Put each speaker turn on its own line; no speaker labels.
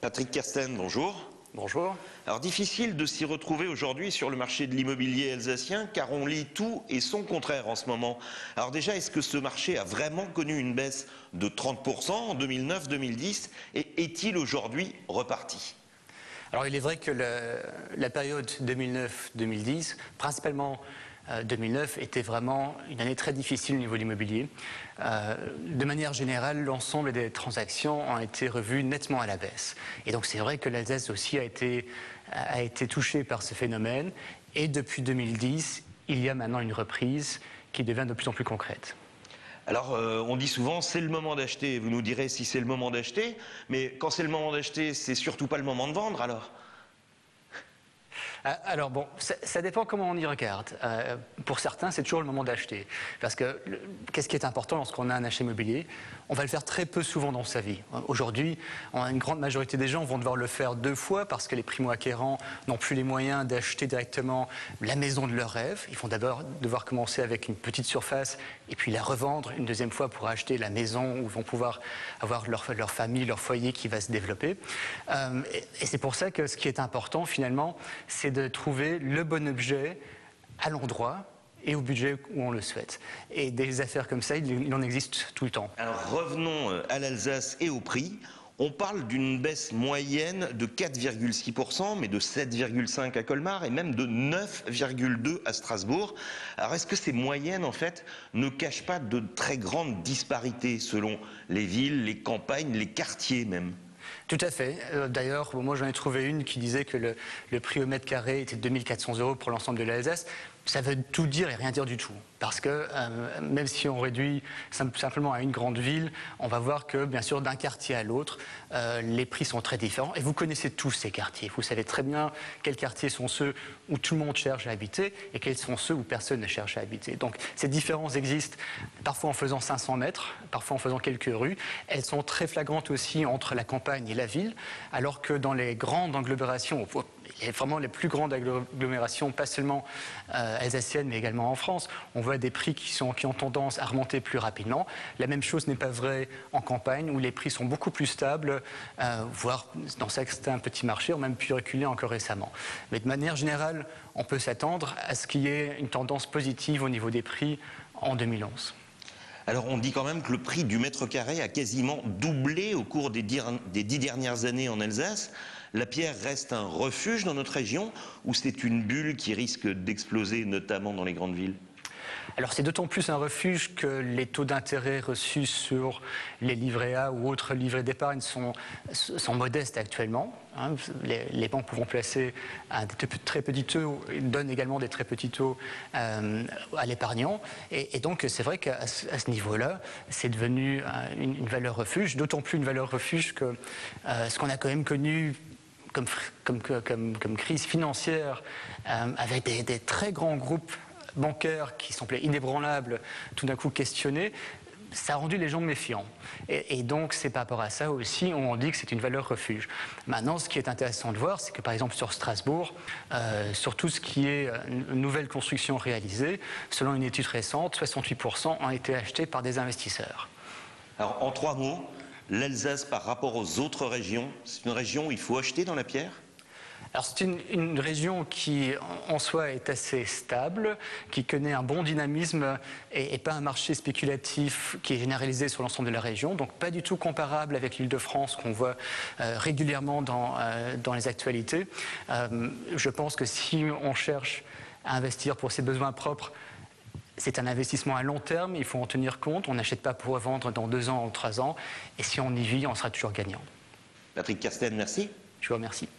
Patrick Kersten, bonjour.
Bonjour.
Alors difficile de s'y retrouver aujourd'hui sur le marché de l'immobilier alsacien car on lit tout et son contraire en ce moment. Alors déjà, est-ce que ce marché a vraiment connu une baisse de 30% en 2009-2010 et est-il aujourd'hui reparti?
Alors il est vrai que la période 2009-2010, principalement 2009, était vraiment une année très difficile au niveau de l'immobilier. De manière générale, l'ensemble des transactions ont été revues nettement à la baisse. Et donc c'est vrai que l'Alsace aussi a été touchée par ce phénomène. Et depuis 2010, il y a maintenant une reprise qui devient de plus en plus concrète.
Alors, on dit souvent, c'est le moment d'acheter. Vous nous direz si c'est le moment d'acheter, mais quand c'est le moment d'acheter, c'est surtout pas le moment de vendre, alors?
Alors bon, ça dépend comment on y regarde. Pour certains, c'est toujours le moment d'acheter. Parce que qu'est-ce qui est important lorsqu'on a un achat immobilier? On va le faire très peu souvent dans sa vie. Aujourd'hui, une grande majorité des gens vont devoir le faire 2 fois parce que les primo-acquérants n'ont plus les moyens d'acheter directement la maison de leur rêve. Ils vont d'abord devoir commencer avec une petite surface et puis la revendre une deuxième fois pour acheter la maison où ils vont pouvoir avoir leur famille, leur foyer qui va se développer. Et c'est pour ça que ce qui est important finalement, c'est de trouver le bon objet à l'endroit et au budget où on le souhaite. Et des affaires comme ça, il en existe tout le temps.
Alors revenons à l'Alsace et au prix. On parle d'une baisse moyenne de 4,6%, mais de 7,5% à Colmar et même de 9,2% à Strasbourg. Alors est-ce que ces moyennes, en fait, ne cachent pas de très grandes disparités selon les villes, les campagnes, les quartiers même ?
Tout à fait. D'ailleurs, moi j'en ai trouvé une qui disait que le prix au mètre carré était de 2400 € pour l'ensemble de l'Alsace. Ça veut tout dire et rien dire du tout. Parce que même si on réduit simplement à une grande ville, on va voir que bien sûr d'un quartier à l'autre, les prix sont très différents. Et vous connaissez tous ces quartiers. Vous savez très bien quels quartiers sont ceux où tout le monde cherche à habiter et quels sont ceux où personne ne cherche à habiter. Donc ces différences existent parfois en faisant 500 mètres, parfois en faisant quelques rues. Elles sont très flagrantes aussi entre la campagne et la ville, alors que dans les grandes agglomérations, et vraiment les plus grandes agglomérations, pas seulement alsaciennes, mais également en France, on voit des prix qui ont tendance à remonter plus rapidement. La même chose n'est pas vraie en campagne, où les prix sont beaucoup plus stables, voire dans certains petits marchés, ont même pu reculer encore récemment. Mais de manière générale, on peut s'attendre à ce qu'il y ait une tendance positive au niveau des prix en 2011.
Alors on dit quand même que le prix du mètre carré a quasiment doublé au cours des 10 dernières années en Alsace. La pierre reste un refuge dans notre région ou c'est une bulle qui risque d'exploser, notamment dans les grandes villes?
Alors c'est d'autant plus un refuge que les taux d'intérêt reçus sur les livrets A ou autres livrets d'épargne sont modestes actuellement. Les banques pouvant placer à des très petits taux, donnent également des très petits taux à l'épargnant. Et donc c'est vrai qu'à ce niveau-là, c'est devenu une valeur refuge, d'autant plus une valeur refuge que ce qu'on a quand même connu comme crise financière avec des très grands groupes bancaires qui semblaient inébranlables, tout d'un coup questionnés, ça a rendu les gens méfiants. Et donc, c'est par rapport à ça aussi, on dit que c'est une valeur refuge. Maintenant, ce qui est intéressant de voir, c'est que par exemple sur Strasbourg, sur tout ce qui est nouvelle construction réalisée, selon une étude récente, 68% ont été achetés par des investisseurs.
Alors, en 3 mots, l'Alsace par rapport aux autres régions, c'est une région où il faut acheter dans la pierre?
Alors c'est une région qui en soi est assez stable, qui connaît un bon dynamisme et pas un marché spéculatif qui est généralisé sur l'ensemble de la région, donc pas du tout comparable avec l'Île-de-France qu'on voit régulièrement dans les actualités. Je pense que si on cherche à investir pour ses besoins propres, c'est un investissement à long terme, il faut en tenir compte, on n'achète pas pour revendre dans 2 ans ou 3 ans, et si on y vit, on sera toujours gagnant.
Patrick Kersten, merci.
Je vous remercie.